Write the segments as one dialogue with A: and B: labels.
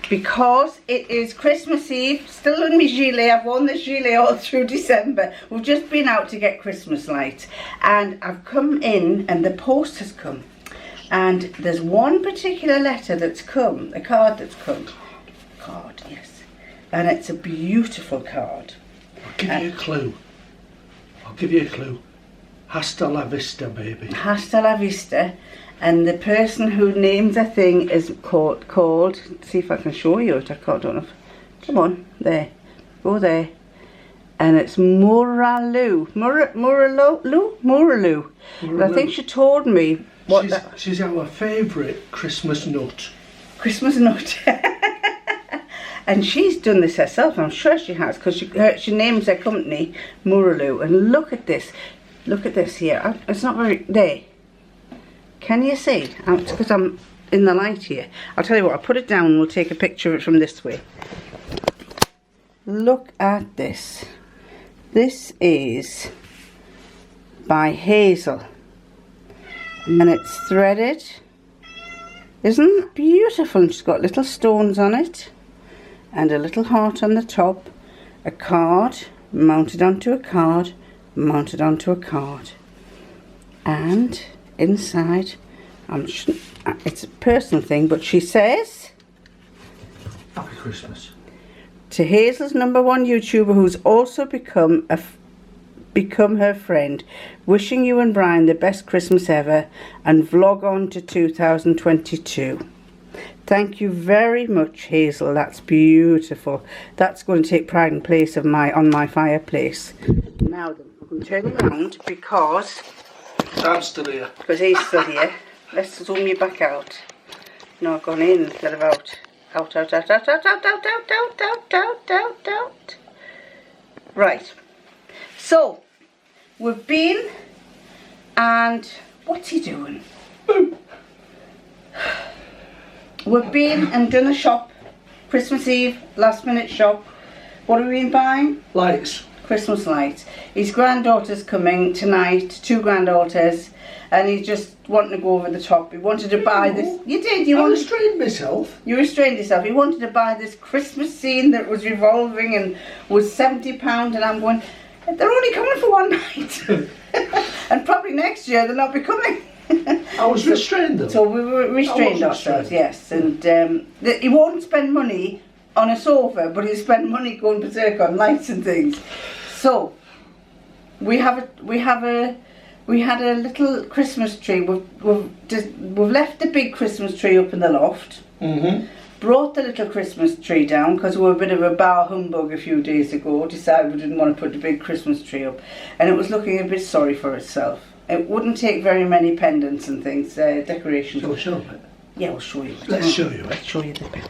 A: Because it is Christmas Eve, still in my gilet. I've worn this gilet all through December. We've just been out to get Christmas lights, and I've come in and the post has come, and there's one particular letter that's come, a card that's come. Card, yes, and it's a beautiful card.
B: I'll give you a clue. I'll give you a clue. Hasta la vista, baby.
A: Hasta la vista. And the person who names a thing is called, see if I can show you it, I don't know. Come on, there, go there. And it's Muralu. Muralu. And I think she told me what
B: she's our favourite Christmas nut.
A: Christmas nut. And she's done this herself, I'm sure she has, because she names her company Muralu. And look at this here. It's not very, there. Can you see? It's because I'm in the light here. I'll tell you what, I'll put it down and we'll take a picture of it from this way. Look at this. This is by Hazel. And it's threaded. Isn't it beautiful? And she's got little stones on it. And a little heart on the top. A card mounted onto a card. Mounted onto a card. And inside, it's a personal thing, but she says,
B: Happy Christmas.
A: To Hazel's #1 YouTuber who's also become her friend, wishing you and Brian the best Christmas ever, and vlog on to 2022. Thank you very much, Hazel. That's beautiful. That's going to take pride in place of on my fireplace. Now then, I'm going to turn it around because
B: I'm still here.
A: Because he's still here. Let's zoom you back out. No, I've gone in instead of out. Out. Right. So, we've been, and what's he doing? We've been and done a shop. Christmas Eve, last minute shop. What have we been buying?
B: Lights.
A: Christmas lights. His granddaughter's coming tonight, 2 granddaughters, and he's just wanting to go over the top. He wanted to buy this. You did. I
B: restrained myself.
A: You restrained yourself. He wanted to buy this Christmas scene that was revolving and was £70, and I'm going, they're only coming for one night. And probably next year they'll not be coming.
B: I was restrained though.
A: So we were restrained ourselves, yes. And he won't spend money on a sofa, but he'll spend money going berserk on lights and things. So we had a little Christmas tree. We've left the big Christmas tree up in the loft. Brought the little Christmas tree down because we were a bit of a bar humbug a few days ago. Decided we didn't want to put the big Christmas tree up, and it was looking a bit sorry for itself. It wouldn't take very many pendants and things, decorations.
B: Shall we show it?
A: Yeah, we'll show you.
B: Let's show you it.
A: Let's show you the bit.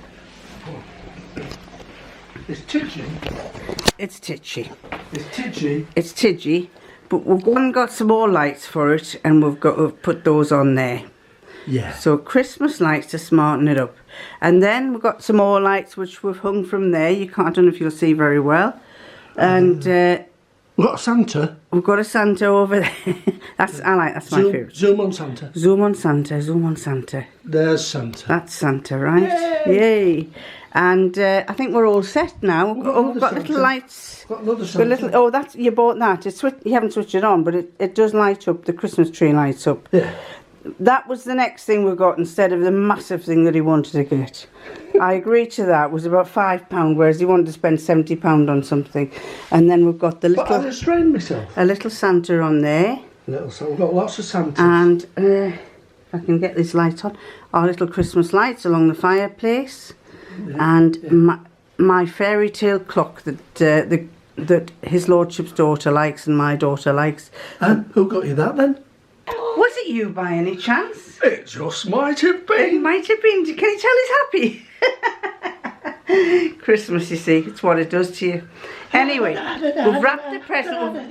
B: It's titchy.
A: It's titchy.
B: It's titchy.
A: It's tidgy, but we've gone and got some more lights for it, and we've put those on there.
B: Yeah.
A: So Christmas lights to smarten it up. And then we've got some more lights which we've hung from there. I don't know if you'll see very well. And
B: we've got a Santa.
A: we've got a Santa over there. That's my favourite.
B: Zoom on Santa.
A: Zoom on Santa, zoom on Santa.
B: There's Santa.
A: That's Santa, right? Yay! And I think we're all set now. We've got little lights.
B: Got another Santa.
A: That's you bought that. You haven't switched it on, but it does light up. The Christmas tree lights up.
B: Yeah.
A: That was the next thing we got instead of the massive thing that he wanted to get. I agreed to that. It was about £5, whereas he wanted to spend £70 on something. And then we've got the little.
B: But I restrained myself.
A: A little Santa on there.
B: So we've got lots of Santas.
A: And if I can get this light on, our little Christmas lights along the fireplace, and my fairy tale clock that his lordship's daughter likes and my daughter likes.
B: And who got you that then?
A: Was it you by any chance?
B: It just might have
A: It
B: been.
A: might have been. Can you tell he's happy? Christmas, you see, it's what it does to you. Anyway, we've wrapped the present.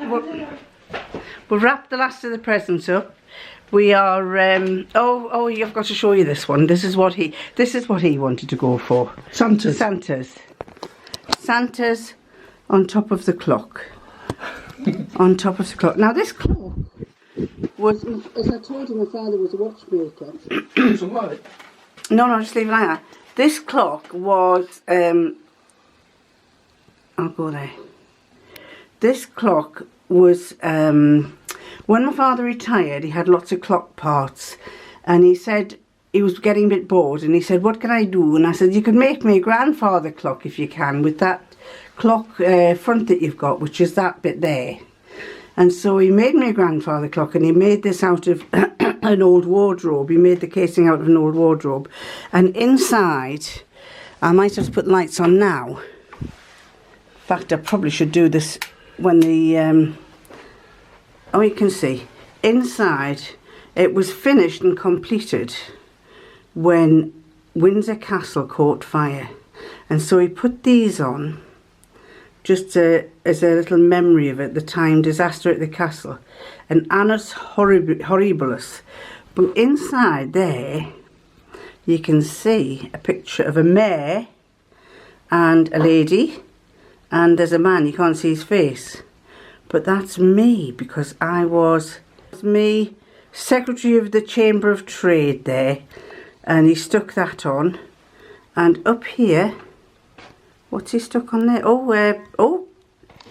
A: We've wrapped the last of the presents up. We are. Oh, you've got to show you this one. This is what he wanted to go for.
B: Santas.
A: Santas on top of the clock. On top of the clock. Now this clock was, as I told you, my father was a watchmaker.
B: Some light.
A: No, just leave it like that. This clock was. I'll go there. This clock was. When my father retired, he had lots of clock parts, and he said he was getting a bit bored, and he said, "What can I do?" And I said, "You could make me a grandfather clock if you can, with that clock front that you've got, which is that bit there." And so he made me a grandfather clock, and he made this out of an old wardrobe. He made the casing out of an old wardrobe, and inside, I might have to put lights on now. In fact, I probably should do this when the oh, you can see inside it was finished and completed when Windsor Castle caught fire, and so he put these on just as a little memory of it, the time disaster at the castle, and Annus Horribilis. But inside there you can see a picture of a mayor and a lady, and there's a man, you can't see his face. But that's me, because I was Secretary of the Chamber of Trade there, and he stuck that on. And up here, what's he stuck on there? Oh,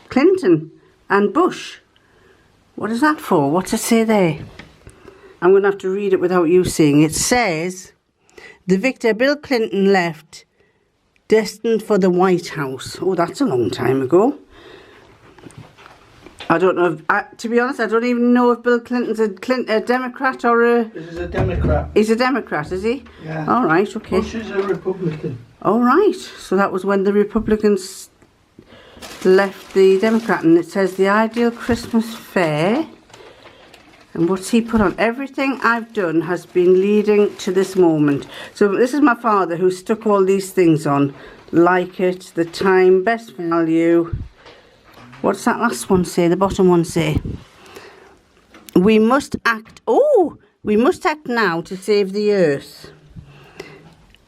A: Clinton and Bush. What is that for? What's it say there? I'm going to have to read it without you seeing. It says, "The victor Bill Clinton left, destined for the White House." Oh, that's a long time ago. I don't know if, to be honest, I don't even know if Bill Clinton's a Democrat or a...
B: This is a Democrat.
A: He's a Democrat, is he?
B: Yeah.
A: All right, okay.
B: Bush is a Republican.
A: All right, so that was when the Republicans left the Democrat, and it says the ideal Christmas fair. And what's he put on? Everything I've done has been leading to this moment. So this is my father who stuck all these things on. Like it, the time, best value. What's that last one say? The bottom one say? We must act. Oh, we must act now to save the earth.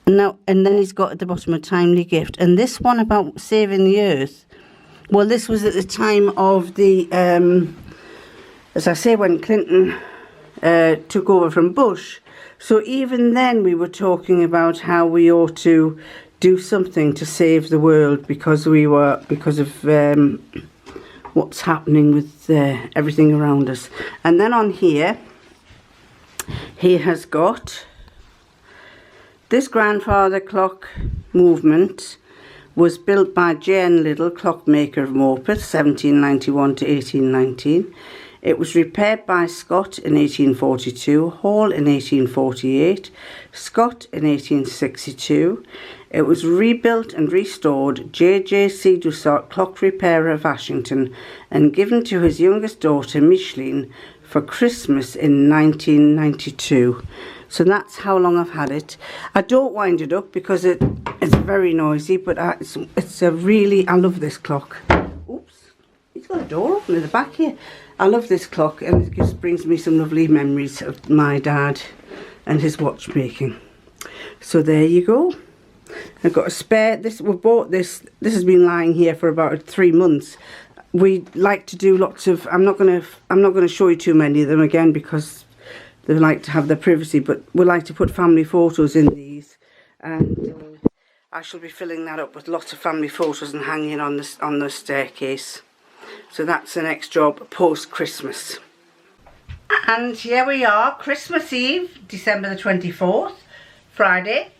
A: Now, and then he's got at the bottom a timely gift. And this one about saving the earth. Well, this was at the time of the, as I say, when Clinton took over from Bush. So even then we were talking about how we ought to do something to save the world because of what's happening with everything around us. And then on here, he has got this grandfather clock movement was built by J.N. Liddell, clockmaker of Morpeth, 1791 to 1819. It was repaired by Scott in 1842, Hall in 1848, Scott in 1862. It was rebuilt and restored J.J. Dusart, clock repairer of Ashington, and given to his youngest daughter, Micheline, for Christmas in 1992. So that's how long I've had it. I don't wind it up because it's very noisy, but it's a really, I love this clock. Oops, it's got a door open at the back here. I love this clock, and it just brings me some lovely memories of my dad and his watchmaking. So there you go. I've got a spare. We bought this. This has been lying here for about 3 months. We like to do lots of. I'm not gonna show you too many of them again because they like to have their privacy. But we like to put family photos in these, and I shall be filling that up with lots of family photos and hanging on the staircase. So that's the next job post Christmas. And here we are, Christmas Eve, December the 24th, Friday,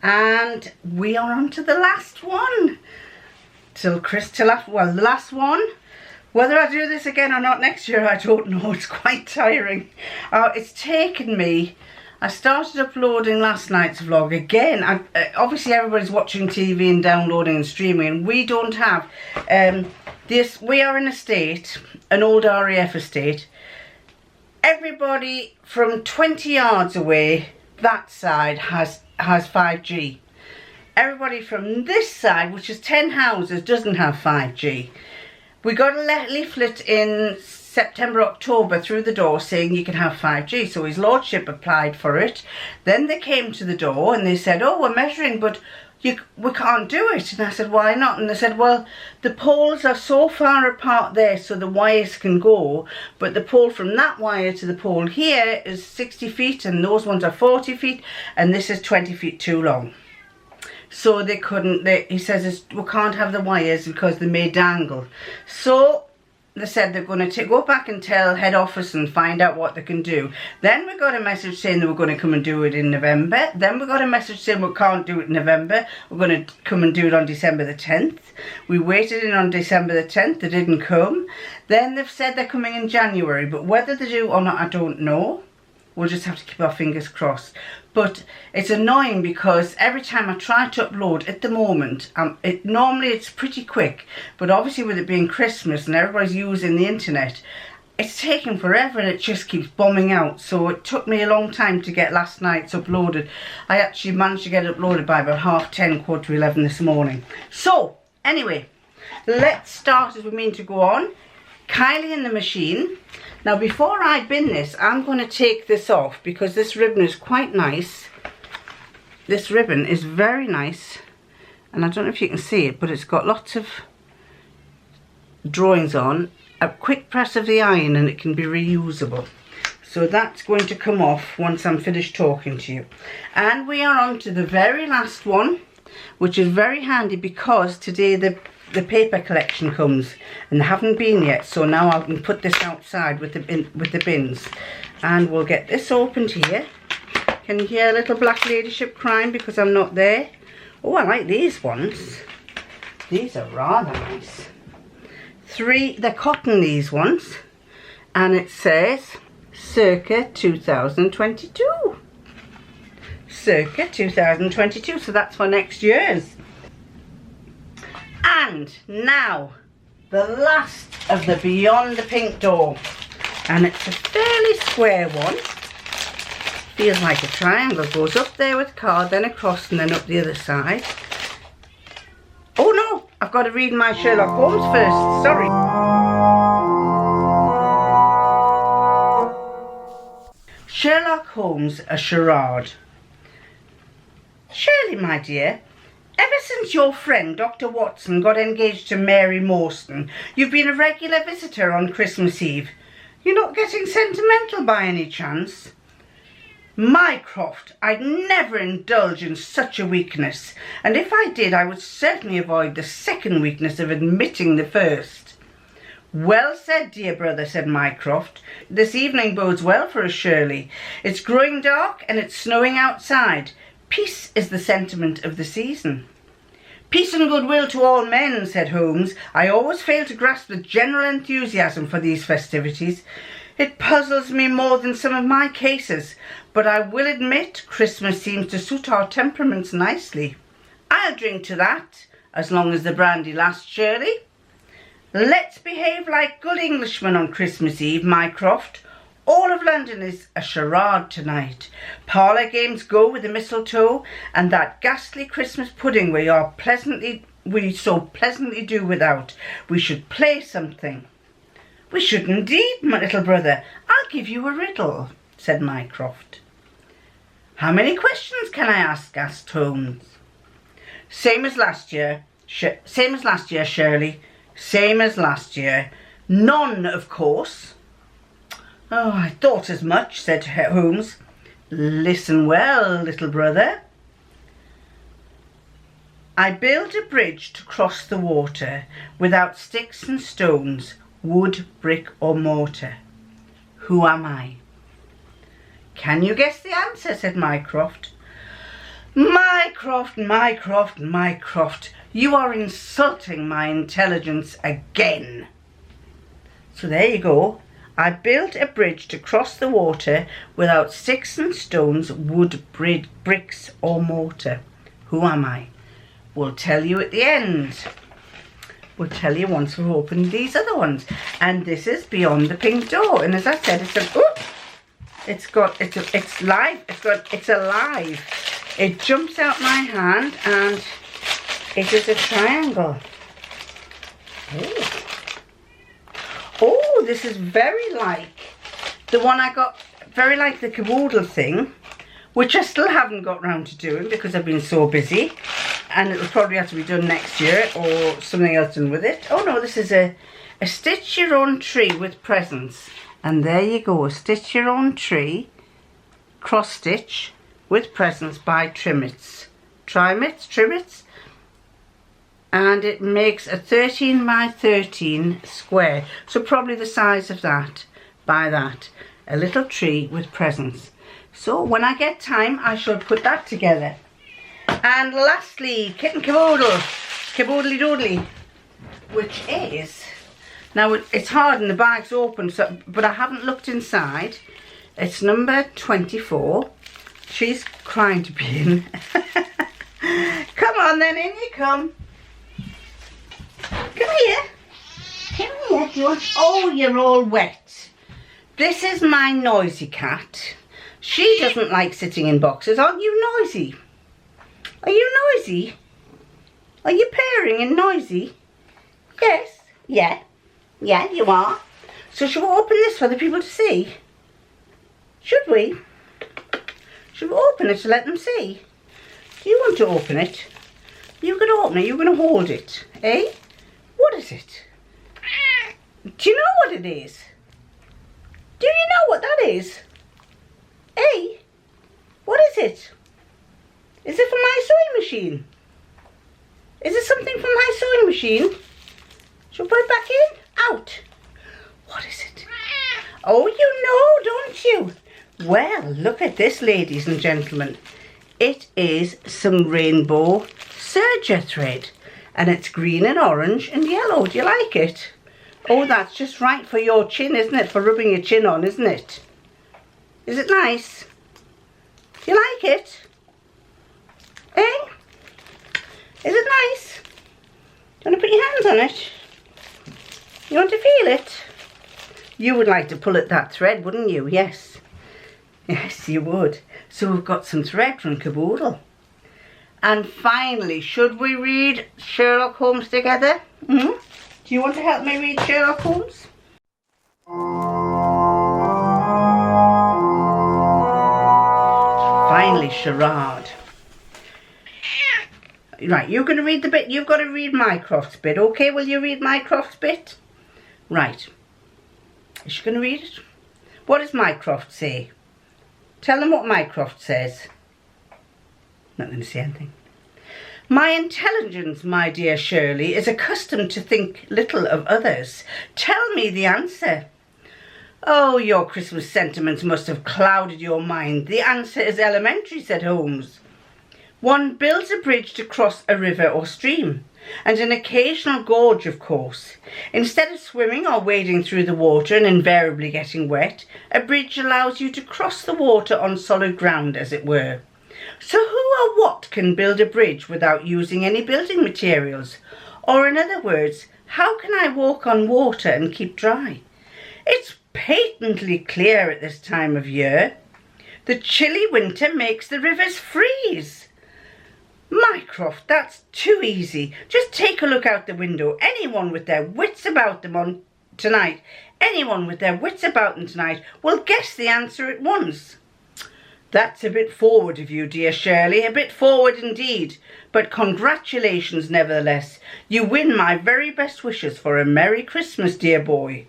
A: and we are on to the last one. The last one. Whether I do this again or not next year, I don't know. It's quite tiring. It's taken me. I started uploading last night's vlog again. Obviously, everybody's watching TV and downloading and streaming, and we don't have this. We are an estate, an old RAF estate. Everybody from 20 yards away, that side has 5G. Everybody from this side, which is 10 houses, doesn't have 5G. We got a leaflet in September, October through the door saying you can have 5G. So his lordship applied for it. Then they came to the door and they said, oh, we're measuring, but we can't do it. And I said, why not? And they said, well, the poles are so far apart there so the wires can go, but the pole from that wire to the pole here is 60 feet and those ones are 40 feet and this is 20 feet too long. So they couldn't, he says we can't have the wires because they may dangle. So they said they're going to go back and tell head office and find out what they can do. Then we got a message saying they were going to come and do it in November. Then we got a message saying we can't do it in November. We're going to come and do it on December the 10th. We waited in on December the 10th. They didn't come. Then they've said they're coming in January. But whether they do or not, I don't know. We'll just have to keep our fingers crossed. But it's annoying because every time I try to upload at the moment, normally it's pretty quick. But obviously with it being Christmas and everybody's using the internet, it's taking forever and it just keeps bombing out. So it took me a long time to get last night's uploaded. I actually managed to get it uploaded by about 10:30, 11:15 this morning. So anyway, let's start as we mean to go on. Kylie in the machine. Now before I bin this, I'm going to take this off because this ribbon is quite nice. This ribbon is very nice, and I don't know if you can see it, but it's got lots of drawings on. A quick press of the iron and it can be reusable. So that's going to come off once I'm finished talking to you. And we are on to the very last one, which is very handy because today the paper collection comes and they haven't been yet, so now I can put this outside with the bins. And we'll get this opened here. Can you hear a little black ladyship crying because I'm not there? Oh, I like these ones. These are rather nice. They're cotton, these ones, and it says circa 2022. Circa 2022, so that's for next year's. And now, the last of the Beyond the Pink door. And it's a fairly square one. Feels like a triangle. Goes up there with card, then across and then up the other side. Oh no, I've got to read my Sherlock Holmes first. Sorry. Sherlock Holmes, a charade. Shirley, my dear, ever since your friend Dr. Watson got engaged to Mary Morstan, you've been a regular visitor on Christmas Eve. You're not getting sentimental by any chance? Mycroft, I'd never indulge in such a weakness, and if I did, I would certainly avoid the second weakness of admitting the first. Well said, dear brother, said Mycroft. This evening bodes well for us, Shirley. It's growing dark and it's snowing outside. Peace is the sentiment of the season. Peace and goodwill to all men, said Holmes. I always fail to grasp the general enthusiasm for these festivities. It puzzles me more than some of my cases, but I will admit Christmas seems to suit our temperaments nicely. I'll drink to that, as long as the brandy lasts, Shirley. Let's behave like good Englishmen on Christmas Eve, Mycroft. All of London is a charade tonight. Parlour games go with the mistletoe, and that ghastly Christmas pudding we so pleasantly do without. We should play something. We should indeed, my little brother. I'll give you a riddle, said Mycroft. How many questions can I ask? Asked Holmes. Same as last year. Same as last year, Shirley. Same as last year. None, of course. Oh, I thought as much, said Holmes. Listen well, little brother. I build a bridge to cross the water without sticks and stones, wood, brick or mortar. Who am I? Can you guess the answer? Said Mycroft. Mycroft, Mycroft, Mycroft, you are insulting my intelligence again. So there you go. I built a bridge to cross the water without sticks and stones, wood, bricks or mortar. Who am I? We'll tell you at the end. We'll tell you once we've opened these other ones. And this is Beyond the Pink Door. And as I said, it's live. It's alive. It jumps out my hand and it is a triangle. Oh, this is very like the one I got, very like the caboodle thing, which I still haven't got round to doing because I've been so busy, and it'll probably have to be done next year or something else done with it. Oh no, this is a stitch your own tree with presents. And there you go, a stitch your own tree, cross stitch with presents by Trimmets. Trimmets. And it makes a 13 by 13 square. So probably the size of that, by that. A little tree with presents. So when I get time, I shall put that together. And lastly, Kitten Caboodle. Caboodly Doodly. Which is, now it's hard and the bag's open, so, but I haven't looked inside. It's number 24. She's crying to be in. Come on then, in you come. Come here. Come here. Do you want... Oh, you're all wet. This is my noisy cat. She doesn't like sitting in boxes. Aren't you noisy? Are you noisy? Are you purring and noisy? Yes. Yeah. Yeah, you are. So shall we open this for the people to see? Should we? Should we open it to let them see? Do you want to open it? You can open it. You're going to hold it. Eh? What is it? Do you know what it is? Do you know what that is? Eh? What is it? Is it for my sewing machine? Is it something from my sewing machine? Shall we put it back in? Out. What is it? Oh, you know, don't you? Well, look at this, ladies and gentlemen. It is some rainbow serger thread. And it's green and orange and yellow. Do you like it? Oh, that's just right for your chin, isn't it? For rubbing your chin on, isn't it? Is it nice? Do you like it? Eh? Is it nice? Do you want to put your hands on it? You want to feel it? You would like to pull at that thread, wouldn't you? Yes. Yes, you would. So we've got some thread from Caboodle. And finally, should we read Sherlock Holmes together? Do you want to help me read Sherlock Holmes? Finally, charade. Right, you're going to read the bit. You've got to read Mycroft's bit. Okay, will you read Mycroft's bit? Right. Is she going to read it? What does Mycroft say? Tell them what Mycroft says. Not going to say anything. My intelligence, my dear Shirley, is accustomed to think little of others. Tell me the answer. Oh, your Christmas sentiments must have clouded your mind. The answer is elementary, said Holmes. One builds a bridge to cross a river or stream, and an occasional gorge, of course. Instead of swimming or wading through the water and invariably getting wet, a bridge allows you to cross the water on solid ground, as it were. So who or what can build a bridge without using any building materials? Or in other words, how can I walk on water and keep dry? It's patently clear at this time of year. The chilly winter makes the rivers freeze. Mycroft, that's too easy. Just take a look out the window. Anyone with their wits about them tonight will guess the answer at once. That's a bit forward of you, dear Shirley, a bit forward indeed. But congratulations nevertheless. You win my very best wishes for a Merry Christmas, dear boy.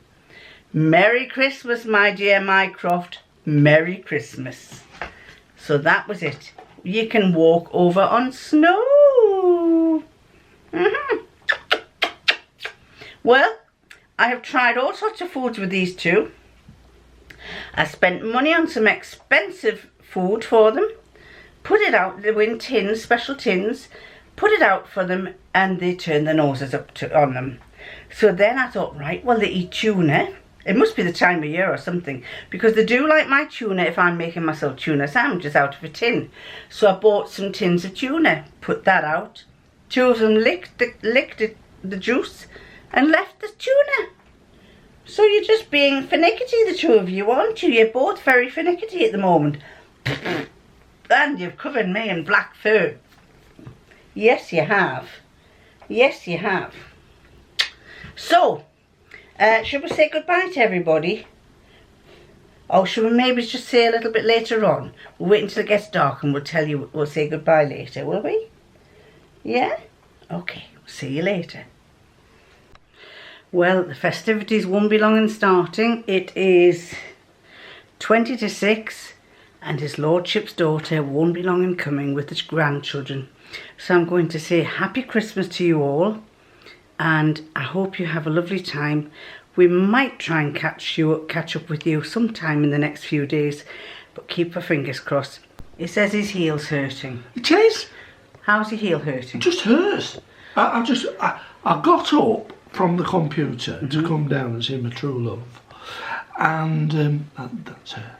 A: Merry Christmas, my dear Mycroft. Merry Christmas. So that was it. You can walk over on snow. Well, I have tried all sorts of foods with these two. I spent money on some expensive food for them, put it out, they were in tins, special tins, put it out for them, and they turned their noses up on them. So then I thought, right, well, they eat tuna. It must be the time of year or something, because they do like my tuna if I'm making myself tuna sandwiches out of a tin. So I bought some tins of tuna, put that out. Two of them licked the juice and left the tuna. So you're just being finicky, the two of you, aren't you? You're both very finicky at the moment. And you've covered me in black fur. Yes, you have. Yes, you have. So, should we say goodbye to everybody? Or should we maybe just say a little bit later on? We'll wait until it gets dark and we'll say goodbye later, will we? Yeah? Okay, see you later. Well, the festivities won't be long in starting. It is 20 to 6 and his lordship's daughter won't be long in coming with the grandchildren. So I'm going to say happy Christmas to you all, and I hope you have a lovely time. We might try and catch up with you sometime in the next few days, but keep our fingers crossed. He says his heel's hurting.
B: It is.
A: How's your heel hurting?
B: It just hurts. I got up from the computer to come down and see my true love, and that's her.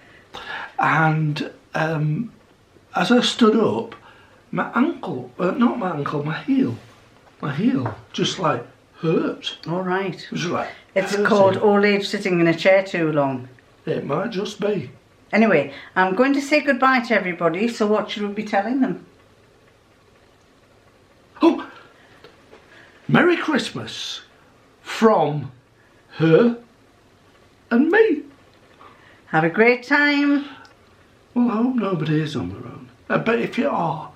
B: And as I stood up, my ankle, my heel just like hurt.
A: All right.
B: It was like
A: It's
B: hurting.
A: called old age sitting in a chair too long.
B: It might just be.
A: Anyway, I'm going to say goodbye to everybody, so what should we be telling them?
B: Oh, Merry Christmas from her and me.
A: Have a great time.
B: Well, I hope nobody is on their own. But if you are,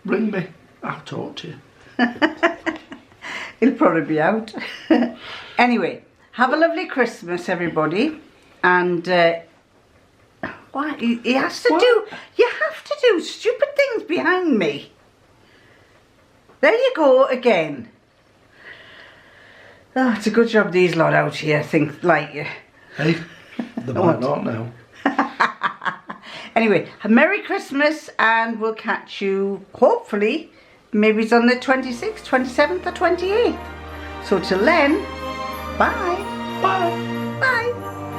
B: ring me. I'll talk to you.
A: He'll probably be out. Anyway, have a lovely Christmas, everybody. And what? He has to do. You have to do stupid things behind me. There you go again. Oh, it's a good job these lot out here think like you.
B: Hey, they might not know.
A: Anyway, a Merry Christmas, and we'll catch you, hopefully, maybe it's on the 26th, 27th or 28th. So till then, bye.
B: Bye.
A: Bye.